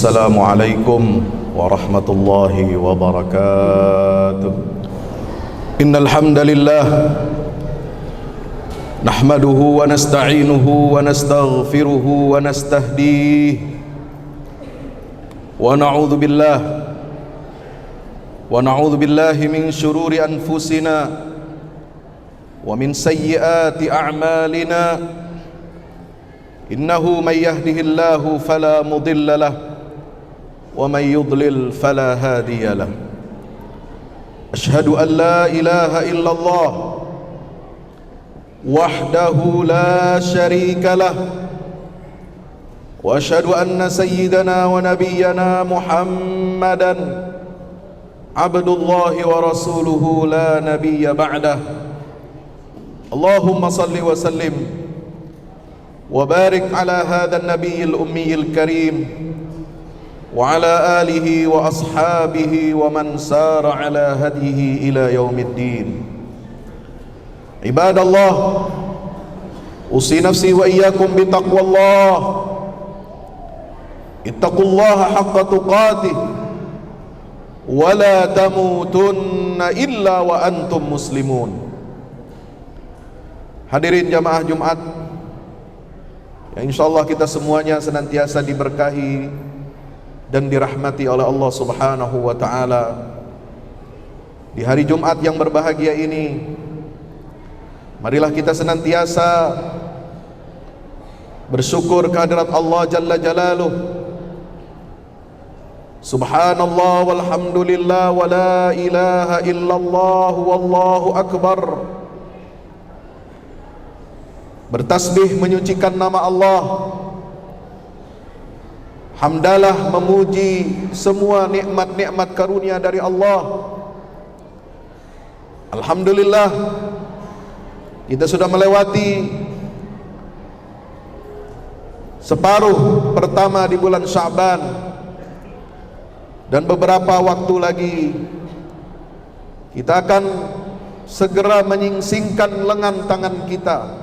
Assalamualaikum warahmatullahi wabarakatuh. Innal hamdalillah nahmaduhu wa nasta'inuhu wa nastaghfiruhu wa nastahdihi wa na'udzu billahi min syururi anfusina wa min sayyiati a'malina. Innahu may yahdihillahu fala mudilla lahu wa may yudlil fala hadiya lahu. Asyhadu an la ilaha illallah wahdahu la syarika lah wa asyhadu anna sayyidana wa nabiyyana Muhammadan abdullahi wa rasuluhu la nabiyya ba'dah. Allahumma salli wa sallim wa barik ala hadzal nabiyil ummiyil karim wa ala alihi wa ashabihi wa man sara ala hadihi ila yaumiddin. Ibadallah, usi nafsi wa iyyakum bitaqwallah. Ittaqullaha haqqa tuqatih wa la tamutunna illa wa antum muslimun. Hadirin jamaah Jumat yang insyaallah kita semuanya senantiasa diberkahi dan dirahmati oleh Allah Subhanahu wa taala. Di hari Jumat yang berbahagia ini, marilah kita senantiasa bersyukur kehadirat Allah Jalla Jalaluh. Subhanallah walhamdulillah wa la ilaha illallah wallahu akbar. Bertasbih menyucikan nama Allah, hamdalah memuji semua nikmat-nikmat karunia dari Allah. Alhamdulillah, kita sudah melewati separuh pertama di bulan Sya'ban, dan beberapa waktu lagi kita akan segera menyingsingkan lengan tangan kita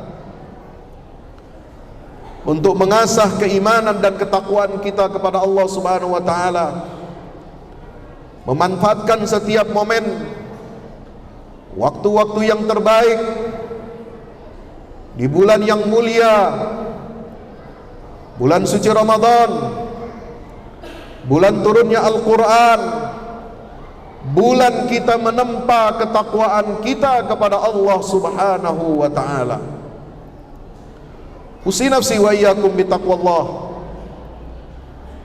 untuk mengasah keimanan dan ketakwaan kita kepada Allah Subhanahu wa taala, memanfaatkan setiap momen, waktu-waktu yang terbaik di bulan yang mulia, bulan suci Ramadan, bulan turunnya Al-Quran, bulan kita menempa ketakwaan kita kepada Allah Subhanahu wa ta'ala. Usi nafsi wa iyyakum bitaqwallah.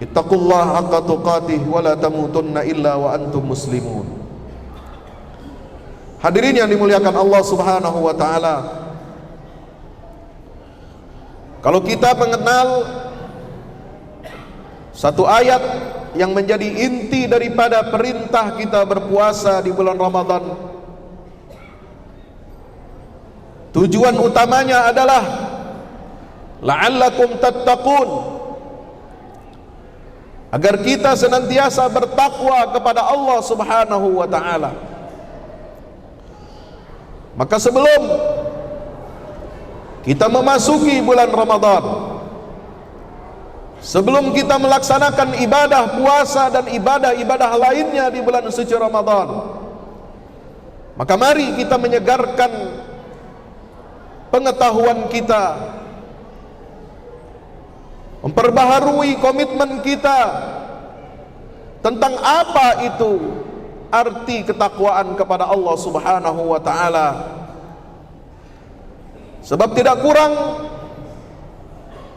Ittaqullaha haqqa tuqatih wa la tamutunna illa wa antum muslimun. Hadirin yang dimuliakan Allah Subhanahu wa ta'ala, kalau kita mengenal satu ayat yang menjadi inti daripada perintah kita berpuasa di bulan Ramadan, tujuan utamanya adalah la'allakum tattaqun, agar kita senantiasa bertakwa kepada Allah Subhanahu wa ta'ala. Maka sebelum kita memasuki bulan Ramadan, sebelum kita melaksanakan ibadah puasa dan ibadah-ibadah lainnya di bulan suci Ramadan, maka mari kita menyegarkan pengetahuan kita, memperbaharui komitmen kita tentang apa itu arti ketakwaan kepada Allah Subhanahu wa ta'ala. Sebab tidak kurang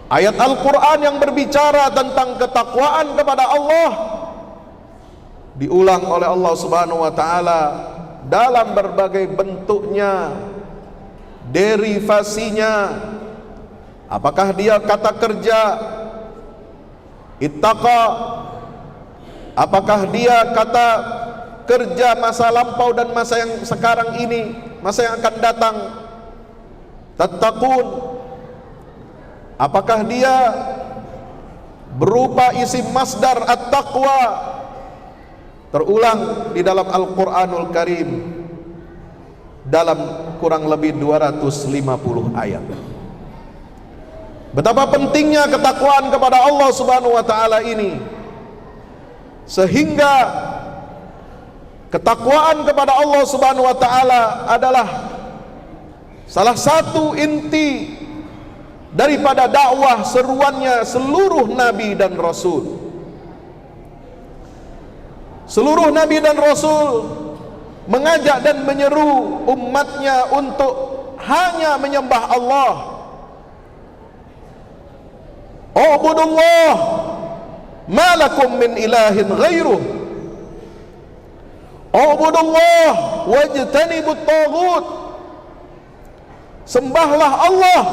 ayat Al-Quran yang berbicara tentang ketakwaan kepada Allah diulang oleh Allah Subhanahu wa ta'ala dalam berbagai bentuknya, derivasinya. Apakah dia kata kerja ittaqa, apakah dia kata kerja masa lampau dan masa yang sekarang ini, masa yang akan datang, tattaqun, apakah dia berupa isim masdar at-taqwa, terulang di dalam Al-Quranul Karim dalam kurang lebih 250 ayat. Betapa pentingnya ketakwaan kepada Allah Subhanahu wa taala ini. Sehingga ketakwaan kepada Allah Subhanahu wa taala adalah salah satu inti daripada dakwah seruannya seluruh nabi dan rasul. Seluruh nabi dan rasul mengajak dan menyeru umatnya untuk hanya menyembah Allah. Ubudullah ma lakum min ilahin ghairuh. Ubudullah wajtanibut taghut. Sembahlah Allah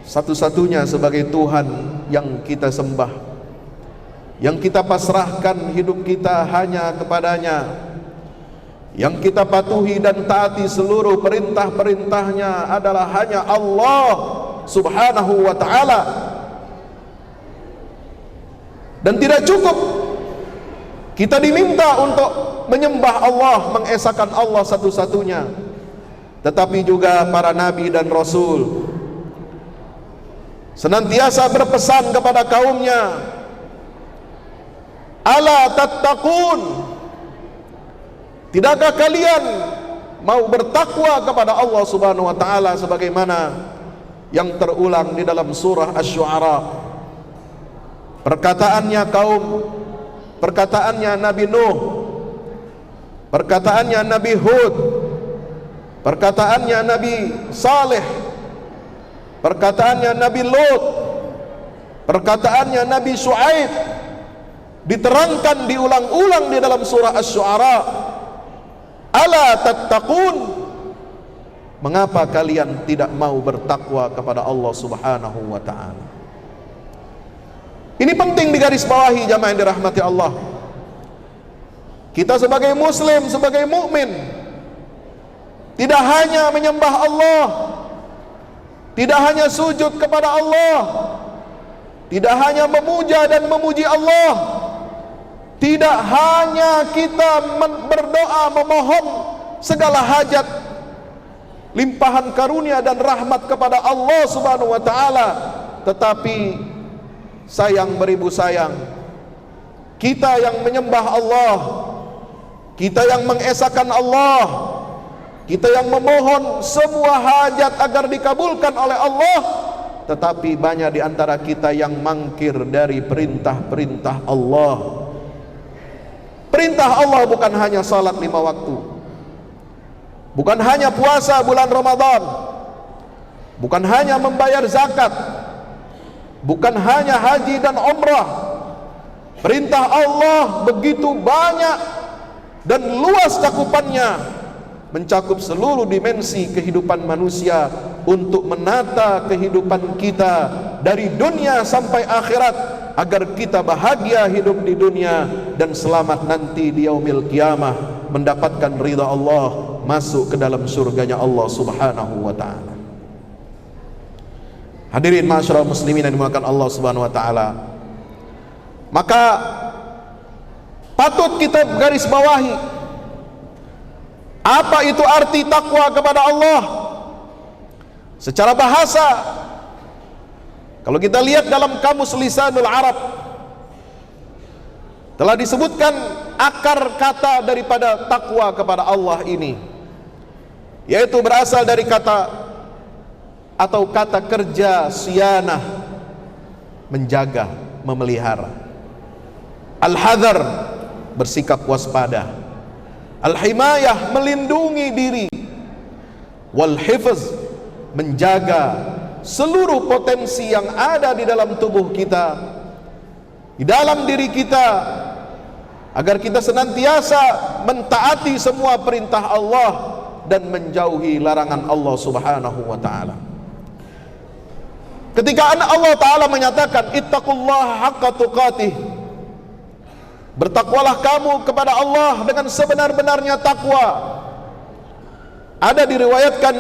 satu-satunya sebagai Tuhan yang kita sembah, yang kita pasrahkan hidup kita hanya kepadanya, yang kita patuhi dan taati seluruh perintah-perintahnya adalah hanya Allah Subhanahu wa ta'ala. Dan tidak cukup kita diminta untuk menyembah Allah, mengesahkan Allah satu-satunya, tetapi juga para nabi dan rasul senantiasa berpesan kepada kaumnya, ala tattaqun, tidakkah kalian mau bertakwa kepada Allah Subhanahu wa taala sebagaimana yang terulang di dalam surah Asy-Syu'ara. Perkataannya kaum, perkataannya Nabi Nuh, perkataannya Nabi Hud, perkataannya Nabi Saleh, perkataannya Nabi Lut, perkataannya Nabi Syuaib, diterangkan diulang-ulang di dalam surah Asy-Syu'ara. Ala tattaqun, mengapa kalian tidak mau bertakwa kepada Allah Subhanahu wa ta'ala? Ini penting digarisbawahi jamaah yang dirahmati Allah. Kita sebagai muslim, sebagai mukmin, tidak hanya menyembah Allah, tidak hanya sujud kepada Allah, tidak hanya memuja dan memuji Allah, tidak hanya kita berdoa memohon segala hajat, limpahan karunia dan rahmat kepada Allah Subhanahu wa ta'ala, tetapi sayang beribu sayang, kita yang menyembah Allah, kita yang mengesahkan Allah, kita yang memohon semua hajat agar dikabulkan oleh Allah, tetapi banyak di antara kita yang mangkir dari perintah-perintah Allah. Perintah Allah bukan hanya salat 5 waktu, bukan hanya puasa bulan Ramadan, bukan hanya membayar zakat, bukan hanya haji dan umrah. Perintah Allah begitu banyak dan luas cakupannya, mencakup seluruh dimensi kehidupan manusia untuk menata kehidupan kita dari dunia sampai akhirat, agar kita bahagia hidup di dunia dan selamat nanti di yaumil qiyamah, mendapatkan ridha Allah, masuk ke dalam surganya Allah Subhanahu wa ta'ala. Hadirin ma'asyiral muslimin yang dimuliakan Allah Subhanahu wa ta'ala, maka patut kita garis bawahi apa itu arti takwa kepada Allah. Secara bahasa, kalau kita lihat dalam kamus Lisanul Arab, telah disebutkan akar kata daripada takwa kepada Allah ini, yaitu berasal dari kata atau kata kerja siyanah, menjaga, memelihara. Al-hadar, bersikap waspada. Al-himayah, melindungi diri. Wal-hifz, menjaga seluruh potensi yang ada di dalam tubuh kita, di dalam diri kita, agar kita senantiasa mentaati semua perintah Allah dan menjauhi larangan Allah Subhanahu wa ta'ala. Ketika Allah Ta'ala menyatakan ittaqullaha haqqa tuqatih, bertakwalah kamu kepada Allah dengan sebenar-benarnya takwa, ada diriwayatkan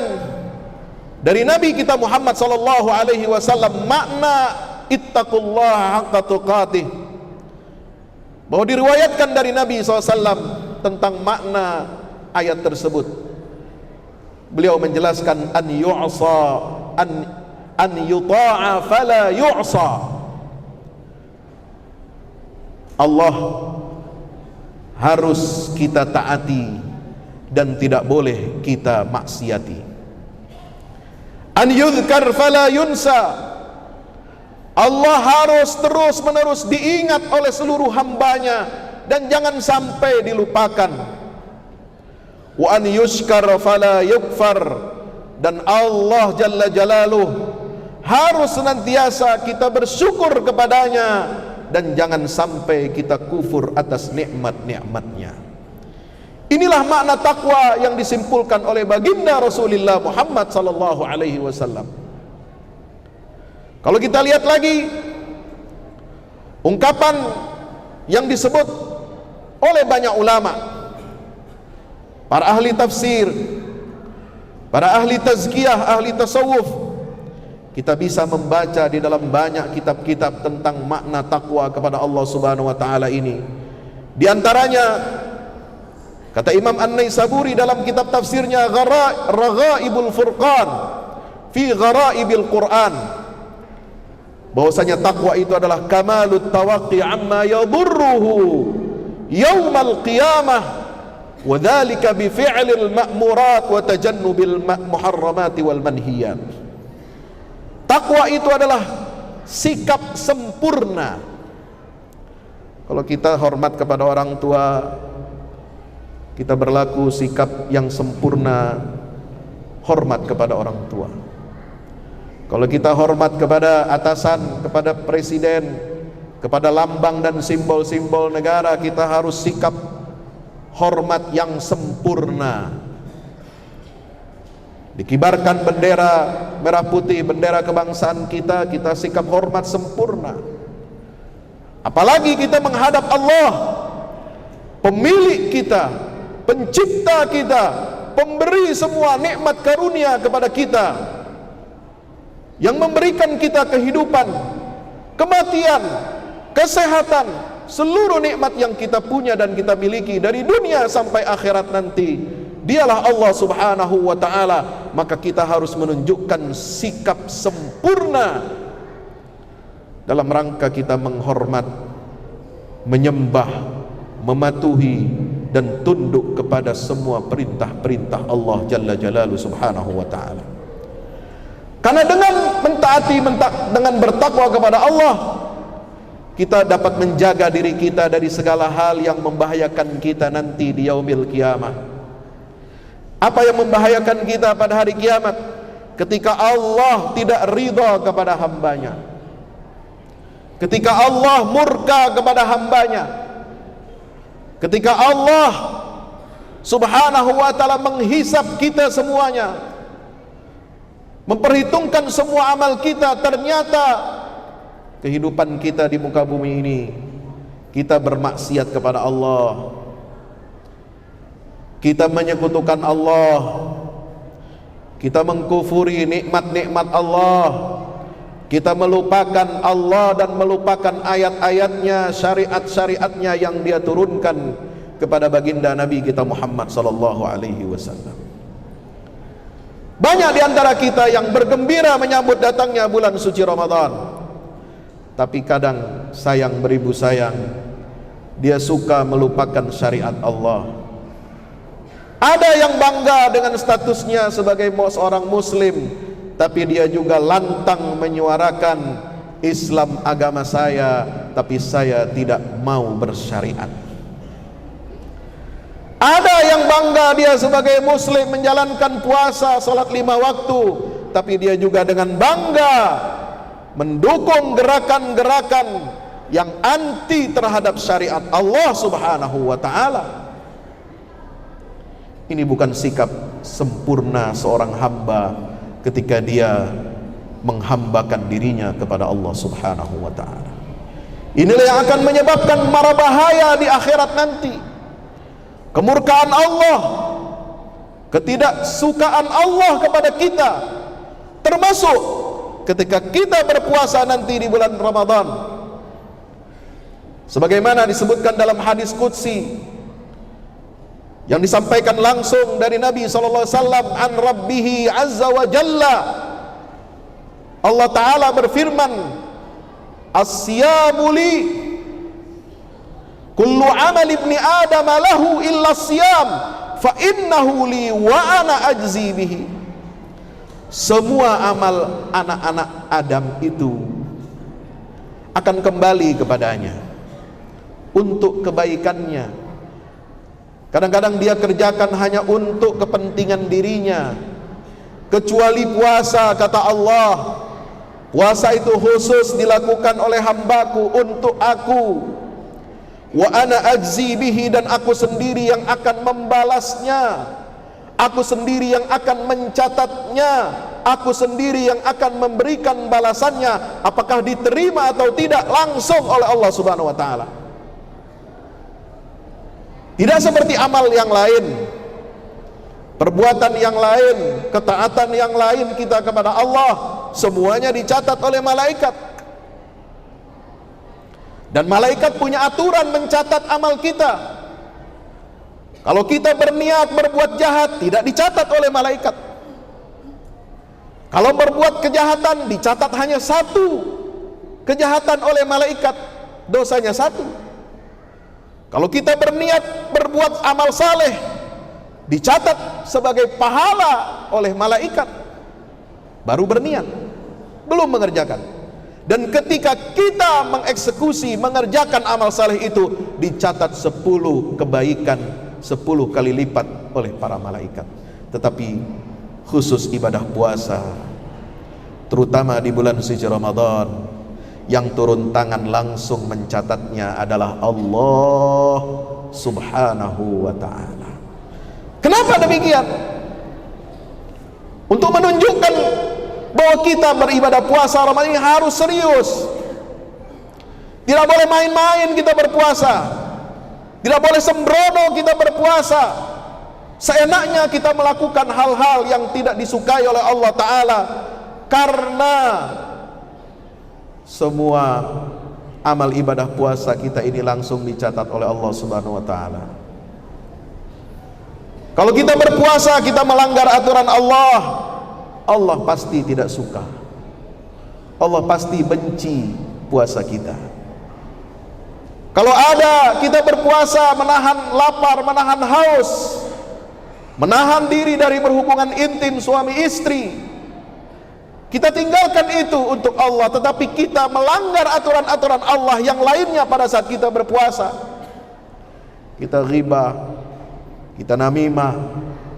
dari Nabi kita Muhammad sallallahu alaihi wasallam makna ittaqullaha haqqa tuqatih, bahwa diriwayatkan dari Nabi SAW tentang makna ayat tersebut. Beliau menjelaskan an yu'sa an yuta'a fala yu'sa, Allah harus kita taati dan tidak boleh kita maksiati. An yuzkar fala yunsa, Allah harus terus menerus diingat oleh seluruh hambanya dan jangan sampai dilupakan. Wa an yushkar fala yukfar, dan Allah Jalla Jalaluh harus senantiasa kita bersyukur kepadanya dan jangan sampai kita kufur atas nikmat-nikmatnya. Inilah makna takwa yang disimpulkan oleh baginda Rasulullah Muhammad sallallahu alaihi wasallam. Kalau kita lihat lagi ungkapan yang disebut oleh banyak ulama, para ahli tafsir, para ahli tazkiyah, ahli tasawuf, kita bisa membaca di dalam banyak kitab-kitab tentang makna takwa kepada Allah Subhanahu wa taala ini. Di antaranya kata Imam An-Naisaburi dalam kitab tafsirnya Raghaibul Furqan fi Ghara'ibil Quran, bahwasanya takwa itu adalah kamalut tawaqqi amma yadurruhu yaumal qiyamah wa dzalika bi fi'lil ma'murat wa tajannubil muharramati wal manhiyat. Takwa itu adalah sikap sempurna. Kalau kita hormat kepada orang tua, kita berlaku sikap yang sempurna, hormat kepada orang tua. Kalau kita hormat kepada atasan, kepada presiden, kepada lambang dan simbol-simbol negara, kita harus sikap hormat yang sempurna. Dikibarkan bendera merah putih, bendera kebangsaan kita, kita sikap hormat sempurna. Apalagi kita menghadap Allah, pemilik kita, pencipta kita, pemberi semua nikmat karunia kepada kita, yang memberikan kita kehidupan, kematian, kesehatan, seluruh nikmat yang kita punya dan kita miliki dari dunia sampai akhirat nanti, dialah Allah Subhanahu wa ta'ala. Maka kita harus menunjukkan sikap sempurna dalam rangka kita menghormat, menyembah, mematuhi dan tunduk kepada semua perintah-perintah Allah Jalla Jalaluhu Subhanahu wa ta'ala. Karena dengan mentaati, dengan bertakwa kepada Allah, kita dapat menjaga diri kita dari segala hal yang membahayakan kita nanti di yaumil qiyamah. Apa yang membahayakan kita pada hari kiamat? Ketika Allah tidak ridha kepada hambanya, ketika Allah murka kepada hambanya, ketika Allah Subhanahu wa ta'ala menghisap kita semuanya, memperhitungkan semua amal kita, ternyata kehidupan kita di muka bumi ini kita bermaksiat kepada Allah, kita menyekutukan Allah, kita mengkufuri nikmat-nikmat Allah, kita melupakan Allah dan melupakan ayat-ayatnya, syariat-syariatnya yang dia turunkan kepada baginda Nabi kita Muhammad sallallahu alaihi wasallam. Banyak di antara kita yang bergembira menyambut datangnya bulan suci Ramadan, tapi kadang sayang beribu sayang, dia suka melupakan syariat Allah. Ada yang bangga dengan statusnya sebagai seorang muslim, tapi dia juga lantang menyuarakan Islam agama saya, tapi saya tidak mau bersyariat. Ada yang bangga dia sebagai muslim menjalankan puasa, salat 5 waktu, tapi dia juga dengan bangga mendukung gerakan-gerakan yang anti terhadap syariat Allah Subhanahu wa ta'ala. Ini bukan sikap sempurna seorang hamba ketika dia menghambakan dirinya kepada Allah Subhanahu wa ta'ala. Inilah yang akan menyebabkan mara bahaya di akhirat nanti. Kemurkaan Allah, ketidaksukaan Allah kepada kita, termasuk ketika kita berpuasa nanti di bulan Ramadan. Sebagaimana disebutkan dalam hadis qudsi yang disampaikan langsung dari Nabi sallallahu alaihi wasallam an Rabbih azza wa jalla, Allah taala berfirman, as-siyamu li kullu amal ibni adam lahu illa siyam fa innahu li wa ana ajzi bihi. Semua amal anak-anak Adam itu akan kembali kepadanya untuk kebaikannya. Kadang-kadang dia kerjakan hanya untuk kepentingan dirinya, kecuali puasa. Kata Allah, puasa itu khusus dilakukan oleh hambaku untuk aku. Wa ana ajzi bihi, dan aku sendiri yang akan membalasnya, aku sendiri yang akan mencatatnya, aku sendiri yang akan memberikan balasannya, apakah diterima atau tidak langsung oleh Allah Subhanahu wa taala. Tidak seperti amal yang lain, perbuatan yang lain, ketaatan yang lain kita kepada Allah, semuanya dicatat oleh malaikat. Dan malaikat punya aturan mencatat amal kita. Kalau kita berniat berbuat jahat, tidak dicatat oleh malaikat. Kalau berbuat kejahatan, dicatat hanya satu kejahatan oleh malaikat, dosanya satu. Kalau kita berniat berbuat amal saleh, dicatat sebagai pahala oleh malaikat. Baru berniat, belum mengerjakan. Dan ketika kita mengeksekusi, mengerjakan amal saleh itu, dicatat 10 kebaikan, 10 kali lipat oleh para malaikat. Tetapi khusus ibadah puasa, terutama di bulan suci Ramadan, yang turun tangan langsung mencatatnya adalah Allah Subhanahu wa ta'ala. Kenapa demikian? Untuk menunjukkan bahwa kita beribadah puasa Ramadan ini harus serius. Tidak boleh main-main kita berpuasa, tidak boleh sembrono kita berpuasa, seenaknya kita melakukan hal-hal yang tidak disukai oleh Allah Ta'ala. Karena semua amal ibadah puasa kita ini langsung dicatat oleh Allah Subhanahu wa ta'ala. Kalau kita berpuasa, kita melanggar aturan Allah, Allah pasti tidak suka. Allah pasti benci puasa kita. Kalau ada kita berpuasa menahan lapar, menahan haus, menahan diri dari berhubungan intim suami istri, kita tinggalkan itu untuk Allah, tetapi kita melanggar aturan-aturan Allah yang lainnya pada saat kita berpuasa. Kita ghibah, kita namimah,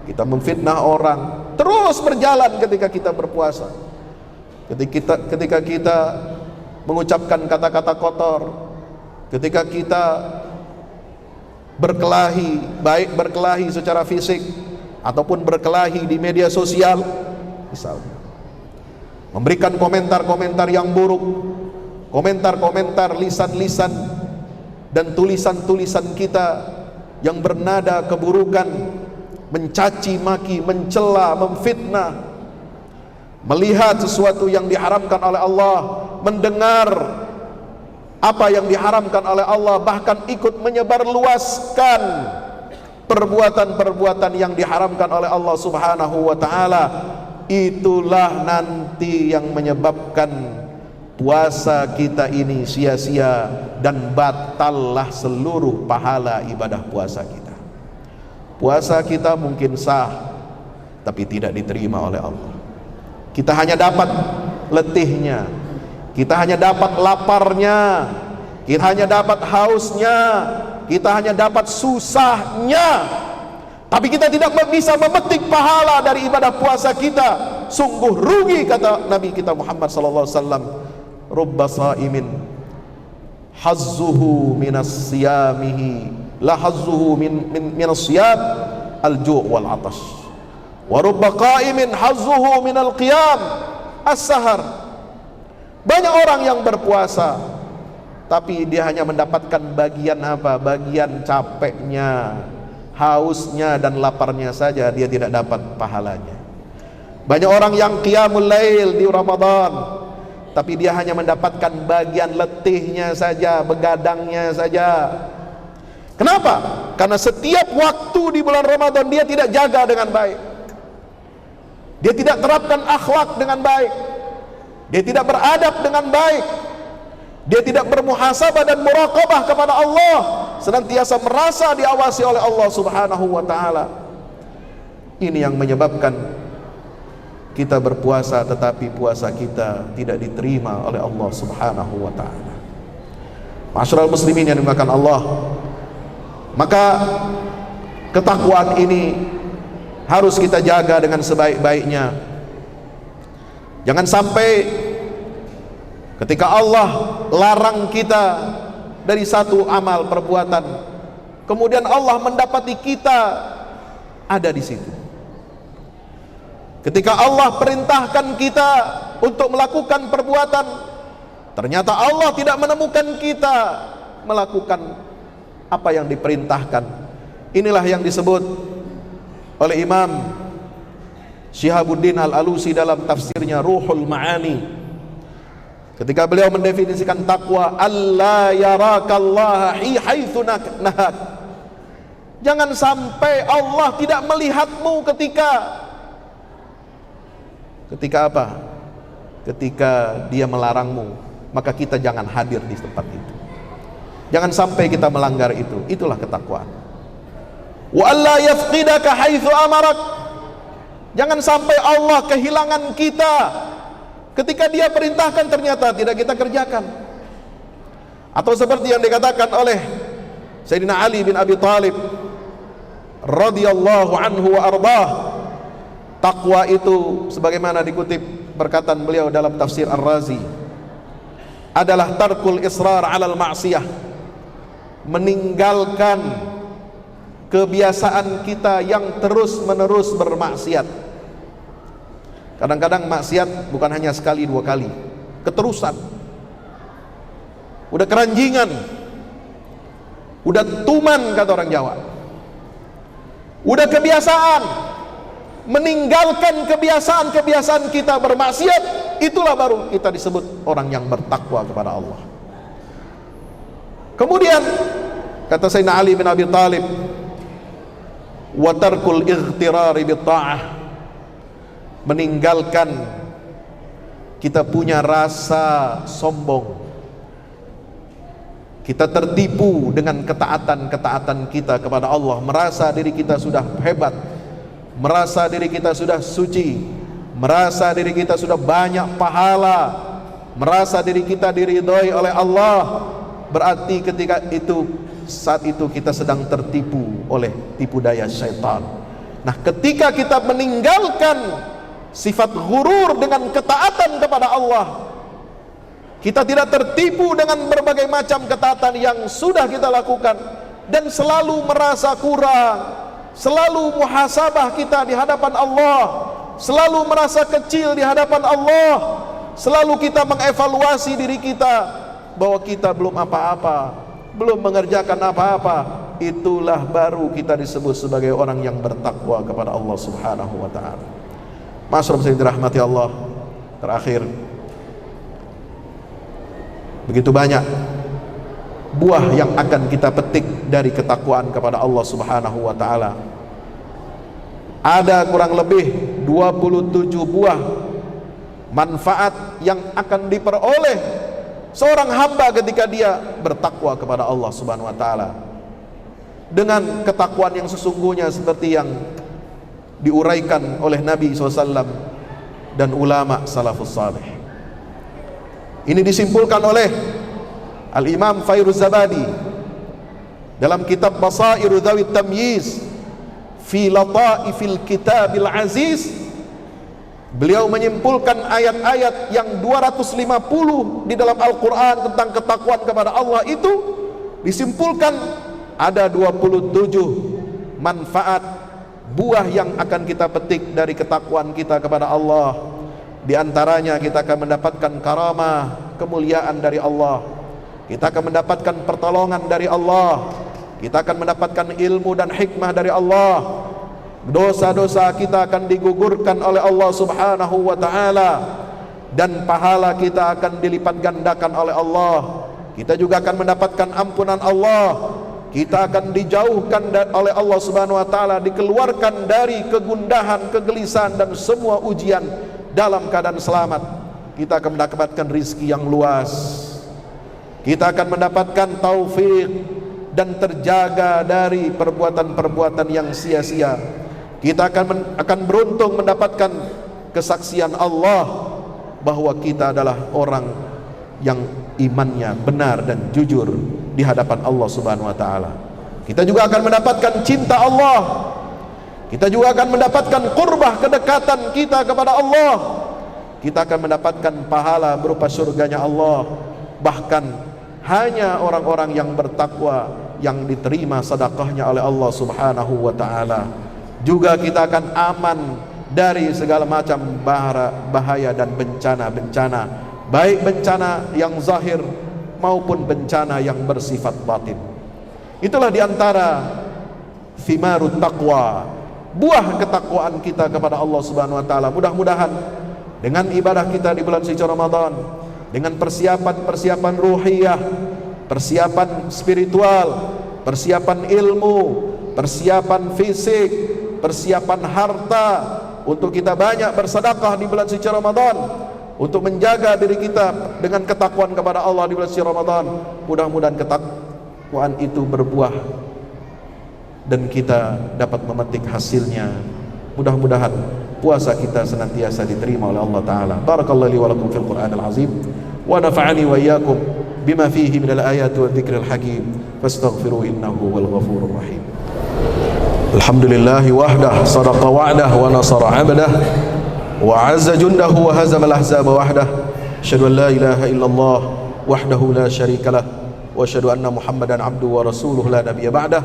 kita memfitnah orang, terus berjalan ketika kita berpuasa. Ketika kita mengucapkan kata-kata kotor, ketika kita berkelahi, baik berkelahi secara fisik ataupun berkelahi di media sosial, misalnya memberikan komentar-komentar yang buruk, komentar-komentar, lisan-lisan dan tulisan-tulisan kita yang bernada keburukan, mencaci maki, mencela, memfitnah, melihat sesuatu yang diharamkan oleh Allah, mendengar apa yang diharamkan oleh Allah, bahkan ikut menyebarluaskan perbuatan-perbuatan yang diharamkan oleh Allah Subhanahu wa ta'ala. Itulah nanti yang menyebabkan puasa kita ini sia-sia dan batallah seluruh pahala ibadah puasa kita. Puasa kita mungkin sah, tapi tidak diterima oleh Allah. Kita hanya dapat letihnya, kita hanya dapat laparnya, kita hanya dapat hausnya, kita hanya dapat susahnya, tapi kita tidak bisa memetik pahala dari ibadah puasa kita. Sungguh rugi, kata Nabi kita Muhammad sallallahu alaihi wasallam, rubba saimin hazzuhu minas siyamihi la hazzuhu minas siyam al-ju' wal 'atash, wa rubba qa'imin hazzuhu minal qiyam as-sahar. Banyak orang yang berpuasa, tapi dia hanya mendapatkan bagian apa? Bagian capeknya, hausnya dan laparnya saja, dia tidak dapat pahalanya. Banyak orang yang qiyamul lail di Ramadan, tapi dia hanya mendapatkan bagian letihnya saja, begadangnya saja. Kenapa? Karena setiap waktu di bulan Ramadan dia tidak jaga dengan baik, dia tidak terapkan akhlak dengan baik, dia tidak beradab dengan baik, dia tidak bermuhasabah dan muraqabah kepada Allah, senantiasa merasa diawasi oleh Allah Subhanahu wa taala. Ini yang menyebabkan kita berpuasa tetapi puasa kita tidak diterima oleh Allah Subhanahu wa taala. Ma'asyiral muslimin yang dimuliakan Allah, maka ketakwaan ini harus kita jaga dengan sebaik-baiknya. Jangan sampai ketika Allah larang kita dari satu amal perbuatan, kemudian Allah mendapati kita ada di situ. Ketika Allah perintahkan kita untuk melakukan perbuatan, ternyata Allah tidak menemukan kita melakukan apa yang diperintahkan. Inilah yang disebut oleh Imam Syihabuddin Al-Alusi dalam tafsirnya Ruhul Ma'ani, ketika beliau mendefinisikan takwa, alla yarakallaha haitsu nahak. Jangan sampai Allah tidak melihatmu ketika apa? Ketika dia melarangmu, maka kita jangan hadir di tempat itu. Jangan sampai kita melanggar itu. Itulah ketakwaan. Wa alla yafqidaka haitsu amarak. Jangan sampai Allah kehilangan kita ketika dia perintahkan ternyata tidak kita kerjakan. Atau seperti yang dikatakan oleh Sayyidina Ali bin Abi Thalib radhiyallahu anhu wa ardhah, takwa itu sebagaimana dikutip perkataan beliau dalam tafsir Ar-Razi adalah tarkul israr 'alal ma'siyah, meninggalkan kebiasaan kita yang terus-menerus bermaksiat. Kadang-kadang maksiat bukan hanya sekali dua kali, keterusan. Udah keranjingan, udah tuman kata orang Jawa, udah kebiasaan. Meninggalkan kebiasaan-kebiasaan kita bermaksiat, itulah baru kita disebut orang yang bertakwa kepada Allah. Kemudian kata Sayyidina Ali bin Abi Thalib, wa tarkul ightirari bit ta'ah, meninggalkan kita punya rasa sombong, kita tertipu dengan ketaatan-ketaatan kita kepada Allah, merasa diri kita sudah hebat, merasa diri kita sudah suci, merasa diri kita sudah banyak pahala, merasa diri kita diridhoi oleh Allah. Berarti ketika itu, saat itu kita sedang tertipu oleh tipu daya syaitan. Nah, ketika kita meninggalkan sifat ghurur dengan ketaatan kepada Allah, kita tidak tertipu dengan berbagai macam ketaatan yang sudah kita lakukan, dan selalu merasa kurang, selalu muhasabah kita di hadapan Allah, selalu merasa kecil di hadapan Allah, selalu kita mengevaluasi diri kita bahwa kita belum apa-apa, belum mengerjakan apa-apa. Itulah baru kita disebut sebagai orang yang bertakwa kepada Allah Subhanahu wa taala. Masyaallah yang dirahmati Allah, terakhir, begitu banyak buah yang akan kita petik dari ketakwaan kepada Allah Subhanahu wa taala. Ada kurang lebih 27 buah manfaat yang akan diperoleh seorang hamba ketika dia bertakwa kepada Allah Subhanahu wa taala. Dengan ketakwaan yang sesungguhnya seperti yang diuraikan oleh Nabi SAW dan ulama salafus salih. Ini disimpulkan oleh Al-Imam Fairuz Zabadi dalam kitab Basairu Dzawit Tamyiz fi Lataifil Kitabil Aziz. Beliau menyimpulkan ayat-ayat yang 250 di dalam Al-Quran tentang ketakwaan kepada Allah itu, disimpulkan ada 27 manfaat buah yang akan kita petik dari ketakwaan kita kepada Allah. Di antaranya kita akan mendapatkan karamah, kemuliaan dari Allah, kita akan mendapatkan pertolongan dari Allah, kita akan mendapatkan ilmu dan hikmah dari Allah, dosa-dosa kita akan digugurkan oleh Allah Subhanahu wa taala, dan pahala kita akan dilipat gandakan oleh Allah. Kita juga akan mendapatkan ampunan Allah, kita akan dijauhkan oleh Allah Subhanahu wa taala, dikeluarkan dari kegundahan, kegelisahan dan semua ujian dalam keadaan selamat. Kita akan mendapatkan rizki yang luas, kita akan mendapatkan taufik, dan terjaga dari perbuatan-perbuatan yang sia-sia. Kita akan beruntung mendapatkan kesaksian Allah bahwa kita adalah orang yang imannya benar dan jujur di hadapan Allah Subhanahu wa taala. Kita juga akan mendapatkan cinta Allah. Kita juga akan mendapatkan qurbah, kedekatan kita kepada Allah. Kita akan mendapatkan pahala berupa surganya Allah. Bahkan hanya orang-orang yang bertakwa yang diterima sedekahnya oleh Allah Subhanahu wa taala. Juga kita akan aman dari segala macam bahaya dan bencana-bencana, baik bencana yang zahir maupun bencana yang bersifat batin. Itulah diantara thimarut taqwa, buah ketakwaan kita kepada Allah Subhanahu wa taala. Mudah-mudahan dengan ibadah kita di bulan suci Ramadan, dengan persiapan ruhiyah, persiapan spiritual, persiapan ilmu, persiapan fisik, persiapan harta, untuk kita banyak bersedekah di bulan suci Ramadan, untuk menjaga diri kita dengan ketakwaan kepada Allah di bulan suci Ramadan. Mudah-mudahan ketakwaan itu berbuah dan kita dapat memetik hasilnya. Mudah-mudahan puasa kita senantiasa diterima oleh Allah Ta'ala. Barakallahu li wa lakum fil Qur'anil azim wa nafa'ani wa iyyakum bima fihi minal ayati wa dzikril hakim fastaghfiruhu innahu wal ghafurur rahim. Alhamdulillahi wahdah sadaqa wa'dah wa nasara 'abdah wa 'azza jundahu wa hazama al-ahzaba wahdah. Asyhadu an la ilaha illallah wahdahu la syarika lah wa asyhadu anna Muhammadan 'abduhu wa rasuluhu la nabiyya ba'dah.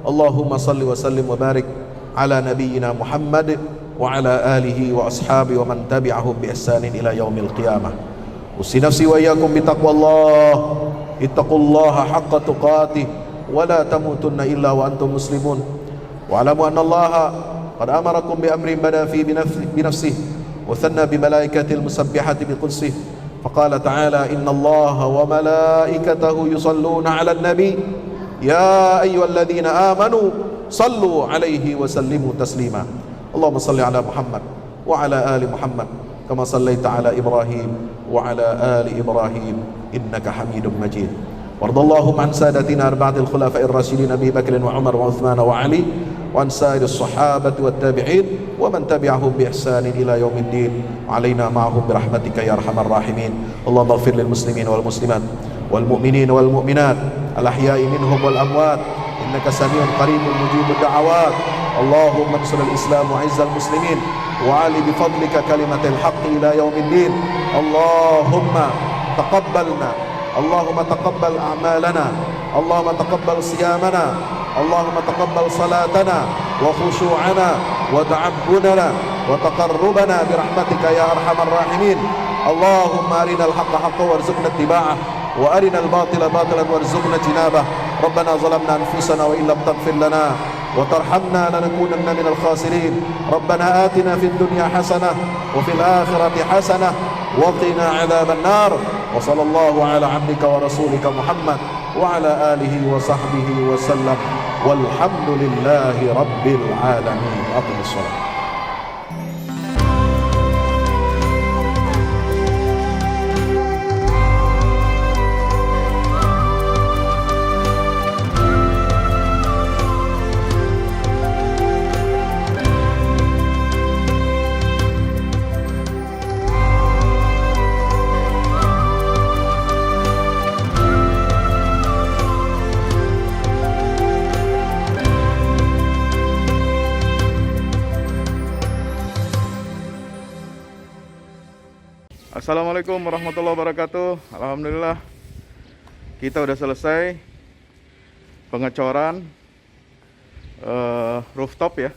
Allahumma salli wa sallim wa barik ala nabiyyina Muhammad wa ala alihi wa ashabi wa man tabi'ahum bi ihsanin ila yaumil qiyamah. Usi nafsi wa iyyakum bi taqwallah. Ittaqullaha haqqa tuqatih wa la tamutunna illa wa antum muslimun. Wa alamu anna Allah qad amarakum bi amrin bada fi bi nafsihi wa thanna bi malaikatil musabbihati bi qudsih. Faqala ta'ala inna Allah wa malaikatahu yusalluna 'alan nabi ya ayyuhalladzina amanu sallu 'alaihi wa sallimu taslima. Allahumma salli ala Muhammad wa ala ali Muhammad kama sallaita ala Ibrahim wa ala ali Ibrahim innaka Hamidum Majid. Wardallahum an sadatina arba'atil khulafa'ir rasyidin Abi Bakr wa Umar wa Uthman wa Ali wa an sa'iris sahabati wat tabi'in wa man tabi'ahum bi ihsanin ila yaumiddin. Alaina ma'ahum bi rahmatika ya arhamar rahimin. Allahumma ighfir lil muslimin wal muslimat wal mu'minin wal mu'minat al ahya'i minhum wal amwat innaka samiun qaribun mujibud da'awat. Allahumma ansur al-islam wa 'izzal muslimin wa 'ali bi fadlika kalimatil haqqi ila yaumiddin. Allahumma taqabbalna, Allahumma taqabbal a'malana, Allahumma taqabbal siyamana, Allahumma taqabbal salatana wa khushu'ana wa ta'abbudana wa taqarrubana bi rahmatika ya arhamar rahimin. Allahumma arinal haqqa haqqan warzuqna ittiba'ah wa arinal batila batilan warzuqna jinabah. Rabbana zalamna anfusana wa illam taghfir lana wa tarhamna lanakunanna minal khasirin. Rabbana atina fid dunya hasanah wa fil akhirati hasanah wa qina adzaban nar. Wa sallallahu ala 'abdika wa rasulika Muhammad wa ala alihi wa sahbihi wa sallam. Walhamdulillahi rabbil alamin. Aqimus shalah. Assalamualaikum warahmatullahi wabarakatuh. Alhamdulillah kita udah selesai pengecoran rooftop ya.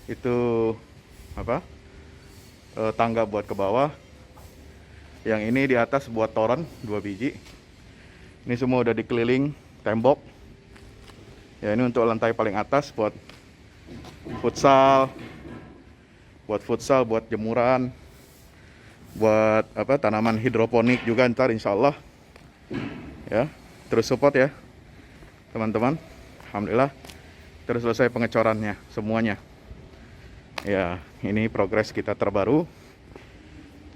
Itu apa? Tangga buat ke bawah. Yang ini di atas buat toren 2 biji. Ini semua udah dikeliling tembok. Ya, ini untuk lantai paling atas buat futsal, buat jemuran, buat apa, tanaman hidroponik juga ntar insya Allah ya. Terus support ya teman-teman. Alhamdulillah terus selesai pengecorannya semuanya ya. Ini progres kita terbaru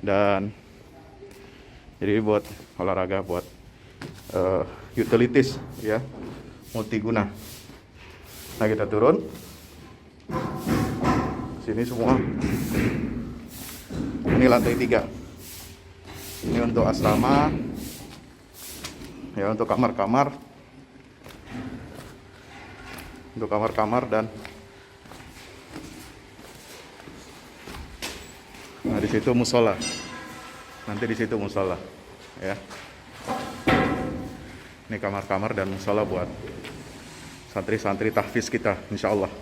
dan jadi buat olahraga, buat utilities ya, multiguna. Nah, kita turun sini semua. Ini lantai 3. Ini untuk asrama, ya, untuk kamar-kamar, dan nah di situ musola. Nanti di situ musola, ya. Ini kamar-kamar dan musola buat santri-santri tahfiz kita, insya Allah.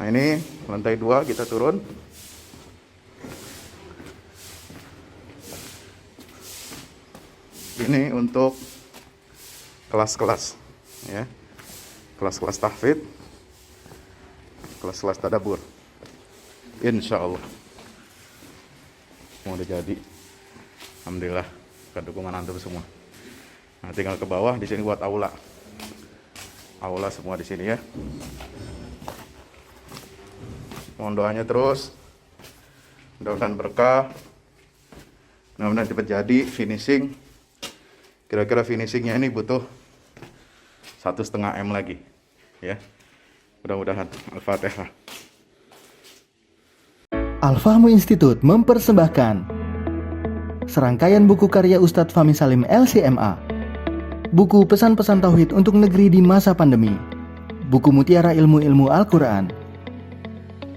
Nah, ini lantai 2 kita turun. Ini untuk kelas-kelas, ya, kelas-kelas tahfidz, kelas-kelas tadabbur, insya Allah. Mau udah jadi, alhamdulillah, ke dukungan antum semua. Nah, tinggal ke bawah, di sini buat aula semua di sini, ya. Mohon doanya terus, mudah-mudahan berkah, mudah-mudahan cepat jadi finishing. Kira-kira finishingnya ini butuh 1,5 M lagi, ya. Mudah-mudahan. Al-Fatihah. Al-Fahmu Institute mempersembahkan serangkaian buku karya Ustadz Fahmi Salim LCMA. Buku pesan-pesan tauhid untuk negeri di masa pandemi. Buku mutiara ilmu-ilmu Al-Quran.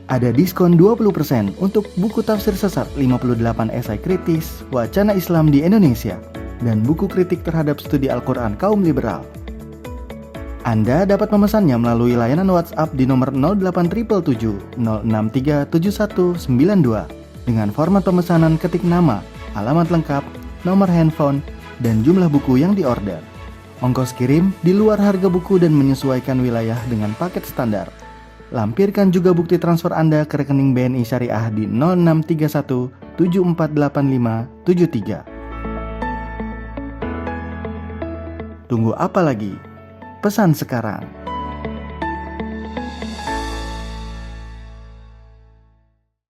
Ada diskon 20% untuk buku tafsir sesat 58 esai kritis wacana Islam di Indonesia dan buku kritik terhadap studi Al-Quran kaum liberal. Anda dapat memesannya melalui layanan WhatsApp di nomor 0877 063 7192 dengan format pemesanan ketik nama, alamat lengkap, nomor handphone, dan jumlah buku yang diorder. Ongkos kirim di luar harga buku dan menyesuaikan wilayah dengan paket standar. Lampirkan juga bukti transfer Anda ke rekening BNI Syariah di 0631 748573. Tunggu apa lagi? Pesan sekarang.